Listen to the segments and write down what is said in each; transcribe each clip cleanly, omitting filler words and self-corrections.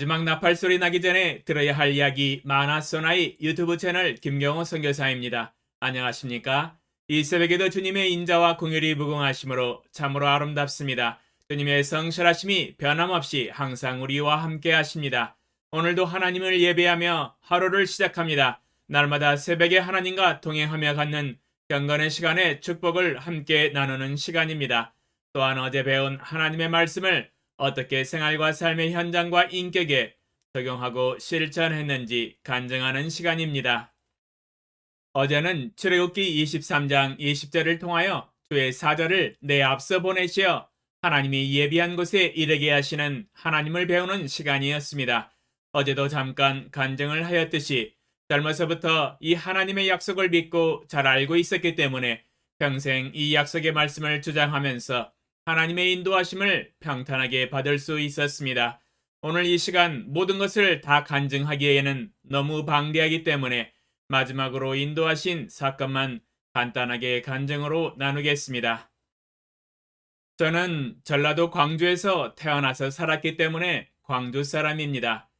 마지막 나팔 소리 나기 전에 들어야 할 이야기 만화소나이 유튜브 채널 김경호 선교사입니다. 안녕하십니까? 이 새벽에도 주님의 인자와 긍휼이 무궁하심으로 참으로 아름답습니다. 주님의 성실하심이 변함없이 항상 우리와 함께 하십니다. 오늘도 하나님을 예배하며 하루를 시작합니다. 날마다 새벽에 하나님과 동행하며 갖는 경건의 시간에 축복을 함께 나누는 시간입니다. 또한 어제 배운 하나님의 말씀을 어떻게 생활과 삶의 현장과 인격에 적용하고 실천했는지 간증하는 시간입니다. 어제는 출애굽기 23장 20절을 통하여 주의 사절을 내 앞서 보내시어 하나님이 예비한 곳에 이르게 하시는 하나님을 배우는 시간이었습니다. 어제도 잠깐 간증을 하였듯이 젊어서부터 이 하나님의 약속을 믿고 잘 알고 있었기 때문에 평생 이 약속의 말씀을 주장하면서 하나님의 인도하심을 평탄하게 받을 수 있었습니다. 오늘 이 시간 모든 것을 다 간증하기에는 너무 방대하기 때문에 마지막으로 인도하신 사건만 간단하게 간증으로 나누겠습니다. 저는 전라도 광주에서 태어나서 살았기 때문에 광주 사람입니다.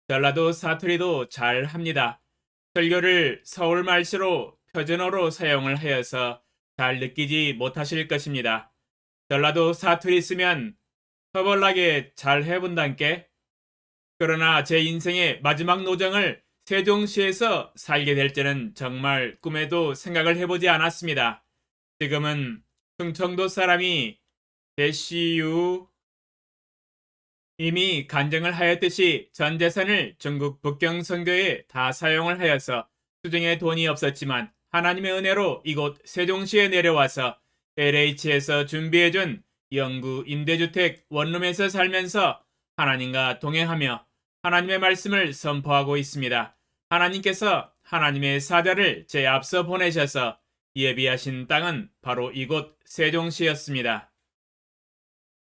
전라도 사투리도 잘 합니다. 설교를 서울 말씨로 표준어로 사용을 하여서 잘 느끼지 못하실 것입니다. 전라도 사투리 쓰면 허벌나게 잘 해본단께. 그러나 제 인생의 마지막 노정을 세종시에서 살게 될 줄은 정말 꿈에도 생각을 해보지 않았습니다. 지금은 충청도 사람이 대시유 이미 간증을 하였듯이 전 재산을 중국 북경 선교에 다 사용을 하여서 수중에 돈이 없었지만 하나님의 은혜로 이곳 세종시에 내려와서 LH에서 준비해준 영구 임대주택 원룸에서 살면서 하나님과 동행하며 하나님의 말씀을 선포하고 있습니다. 하나님께서 하나님의 사자를 제 앞서 보내셔서 예비하신 땅은 바로 이곳 세종시였습니다.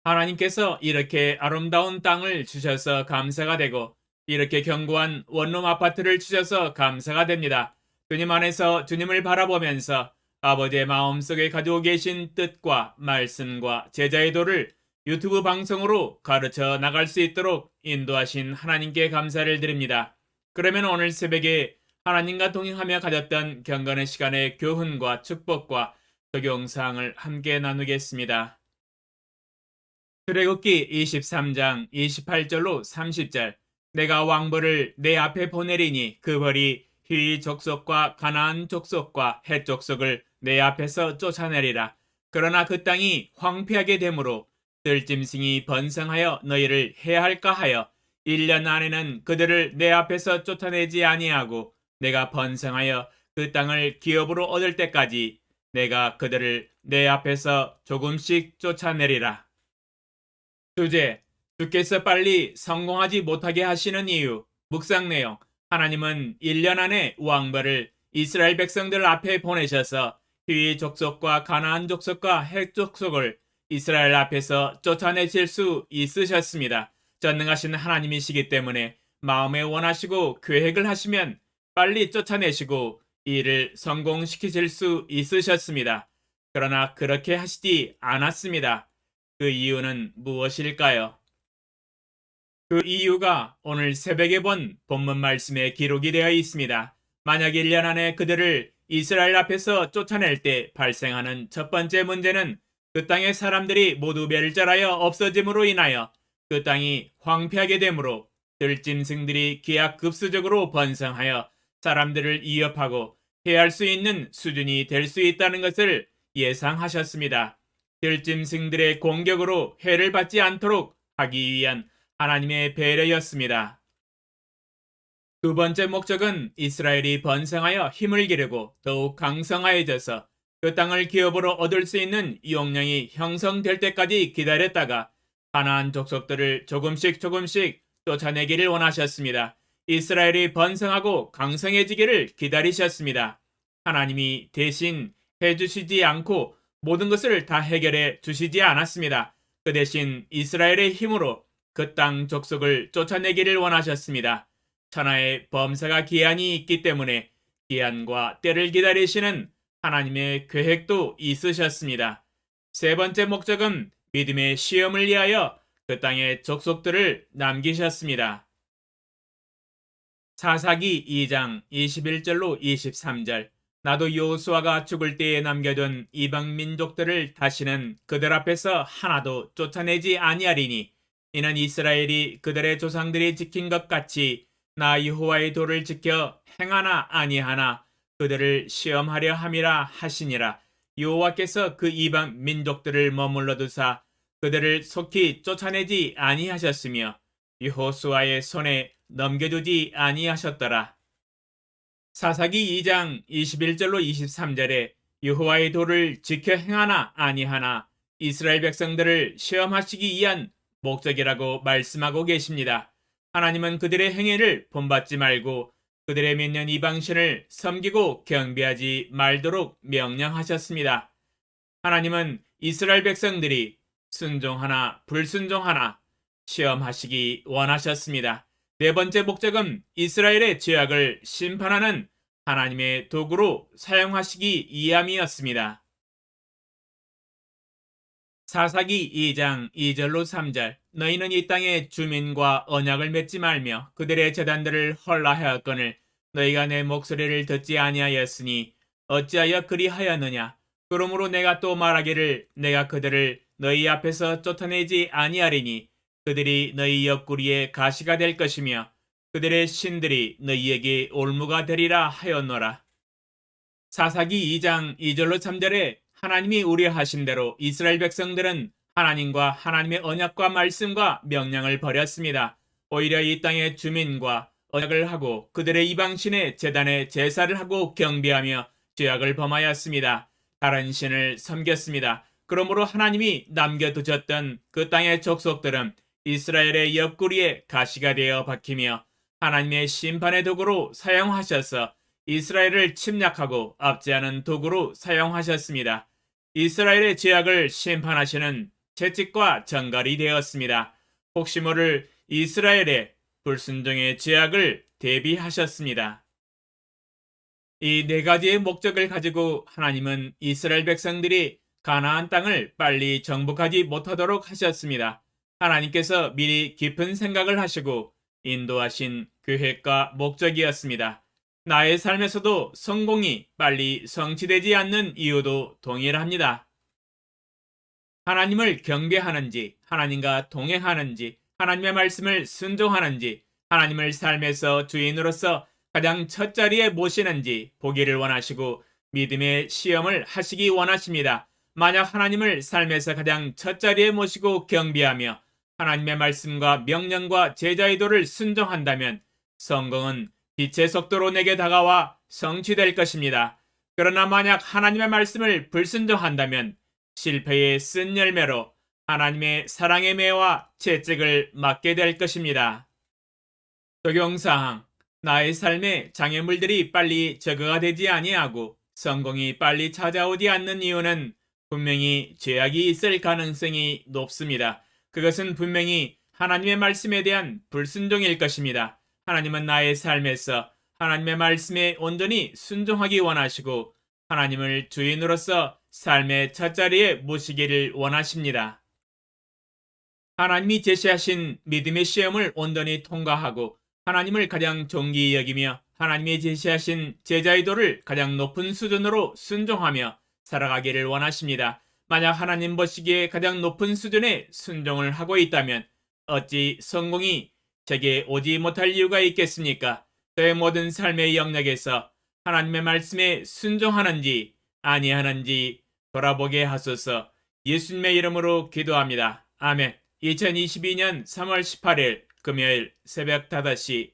하나님께서 이렇게 아름다운 땅을 주셔서 감사가 되고 이렇게 견고한 원룸 아파트를 주셔서 감사가 됩니다. 주님 안에서 주님을 바라보면서 아버지의 마음속에 가지고 계신 뜻과 말씀과 제자의 도를 유튜브 방송으로 가르쳐 나갈 수 있도록 인도하신 하나님께 감사를 드립니다. 그러면 오늘 새벽에 하나님과 동행하며 가졌던 경건의 시간의 교훈과 축복과 적용사항을 함께 나누겠습니다. 출애굽기 23장 28절로 30절 내가 왕벌을 내 앞에 보내리니 그 벌이 휘 족속과 가나안 족속과 헷 족속을 내 앞에서 쫓아내리라. 그러나 그 땅이 황폐하게 되므로 들짐승이 번성하여 너희를 해할까 하여 1년 안에는 그들을 내 앞에서 쫓아내지 아니하고 내가 번성하여 그 땅을 기업으로 얻을 때까지 내가 그들을 내 앞에서 조금씩 쫓아내리라. 주제, 주께서 빨리 성공하지 못하게 하시는 이유. 묵상 내용, 하나님은 1년 안에 왕벌을 이스라엘 백성들 앞에 보내셔서 휘 족속과 가나안 족속과 헷 족속을 이스라엘 앞에서 쫓아내실 수 있으셨습니다. 전능하신 하나님이시기 때문에 마음에 원하시고 계획을 하시면 빨리 쫓아내시고 이를 성공시키실 수 있으셨습니다. 그러나 그렇게 하시지 않았습니다. 그 이유는 무엇일까요? 그 이유가 오늘 새벽에 본 본문 말씀에 기록이 되어 있습니다. 만약 1년 안에 그들을 이스라엘 앞에서 쫓아낼 때 발생하는 첫 번째 문제는 그 땅의 사람들이 모두 멸절하여 없어짐으로 인하여 그 땅이 황폐하게 되므로 들짐승들이 기하급수적으로 번성하여 사람들을 위협하고 해할 수 있는 수준이 될 수 있다는 것을 예상하셨습니다. 들짐승들의 공격으로 해를 받지 않도록 하기 위한 하나님의 배려였습니다. 두 번째 목적은 이스라엘이 번성하여 힘을 기르고 더욱 강성하여져서 그 땅을 기업으로 얻을 수 있는 용량이 형성될 때까지 기다렸다가 가나안 족속들을 조금씩 쫓아내기를 원하셨습니다. 이스라엘이 번성하고 강성해지기를 기다리셨습니다. 하나님이 대신 해주시지 않고 모든 것을 다 해결해 주시지 않았습니다. 그 대신 이스라엘의 힘으로 그 땅 족속을 쫓아내기를 원하셨습니다. 천하의 범사가 기한이 있기 때문에 기한과 때를 기다리시는 하나님의 계획도 있으셨습니다. 세 번째 목적은 믿음의 시험을 위하여 그 땅의 족속들을 남기셨습니다. 사사기 2장 21절로 23절. 나도 여호수아가 죽을 때에 남겨둔 이방 민족들을 다시는 그들 앞에서 하나도 쫓아내지 아니하리니 이는 이스라엘이 그들의 조상들이 지킨 것 같이 나 여호와의 도를 지켜 행하나 아니하나 그들을 시험하려 함이라 하시니라. 여호와께서 그 이방 민족들을 머물러 두사 그들을 속히 쫓아내지 아니하셨으며 여호수아의 손에 넘겨두지 아니하셨더라. 사사기 2장 21절로 23절에 여호와의 도를 지켜 행하나 아니하나 이스라엘 백성들을 시험하시기 위한 목적이라고 말씀하고 계십니다. 하나님은 그들의 행위를 본받지 말고 그들의 믿는 이방신을 섬기고 경배하지 말도록 명령하셨습니다. 하나님은 이스라엘 백성들이 순종하나 불순종하나 시험하시기 원하셨습니다. 네 번째 목적은 이스라엘의 죄악을 심판하는 하나님의 도구로 사용하시기 위함이었습니다. 사사기 2장 2절로 3절. 너희는 이 땅의 주민과 언약을 맺지 말며 그들의 제단들을 헐라하였거늘 너희가 내 목소리를 듣지 아니하였으니 어찌하여 그리하였느냐. 그러므로 내가 또 말하기를 내가 그들을 너희 앞에서 쫓아내지 아니하리니 그들이 너희 옆구리에 가시가 될 것이며 그들의 신들이 너희에게 올무가 되리라 하였노라. 사사기 2장 2절로 3절에 하나님이 우려하신 대로 이스라엘 백성들은 하나님과 하나님의 언약과 말씀과 명령을 버렸습니다. 오히려 이 땅의 주민과 언약을 하고 그들의 이방신의 제단에 제사를 하고 경배하며 죄악을 범하였습니다. 다른 신을 섬겼습니다. 그러므로 하나님이 남겨두셨던 그 땅의 족속들은 이스라엘의 옆구리에 가시가 되어 박히며 하나님의 심판의 도구로 사용하셔서 이스라엘을 침략하고 압제하는 도구로 사용하셨습니다. 이스라엘의 죄악을 심판하시는 채찍과 정갈이 되었습니다. 혹시 모를 이스라엘의 불순종의 죄악을 대비하셨습니다. 이 네 가지의 목적을 가지고 하나님은 이스라엘 백성들이 가나안 땅을 빨리 정복하지 못하도록 하셨습니다. 하나님께서 미리 깊은 생각을 하시고 인도하신 계획과 목적이었습니다. 나의 삶에서도 성공이 빨리 성취되지 않는 이유도 동일합니다. 하나님을 경배하는지, 하나님과 동행하는지, 하나님의 말씀을 순종하는지, 하나님을 삶에서 주인으로서 가장 첫 자리에 모시는지 보기를 원하시고 믿음의 시험을 하시기 원하십니다. 만약 하나님을 삶에서 가장 첫 자리에 모시고 경배하며 하나님의 말씀과 명령과 제자의 도를 순종한다면 성공은 빛의 속도로 내게 다가와 성취될 것입니다. 그러나 만약 하나님의 말씀을 불순종한다면 실패의 쓴 열매로 하나님의 사랑의 매와 채찍을 맞게 될 것입니다. 적용사항. 나의 삶에 장애물들이 빨리 제거가 되지 아니하고 성공이 빨리 찾아오지 않는 이유는 분명히 죄악이 있을 가능성이 높습니다. 그것은 분명히 하나님의 말씀에 대한 불순종일 것입니다. 하나님은 나의 삶에서 하나님의 말씀에 온전히 순종하기 원하시고 하나님을 주인으로서 삶의 첫자리에 모시기를 원하십니다. 하나님이 제시하신 믿음의 시험을 온전히 통과하고 하나님을 가장 존귀히 여기며 하나님이 제시하신 제자의 도를 가장 높은 수준으로 순종하며 살아가기를 원하십니다. 만약 하나님 보시기에 가장 높은 수준의 순종을 하고 있다면 어찌 성공이 제게 오지 못할 이유가 있겠습니까? 저의 모든 삶의 영역에서 하나님의 말씀에 순종하는지 아니하는지 돌아보게 하소서. 예수님의 이름으로 기도합니다. 아멘. 2022년 3월 18일 금요일 새벽 5시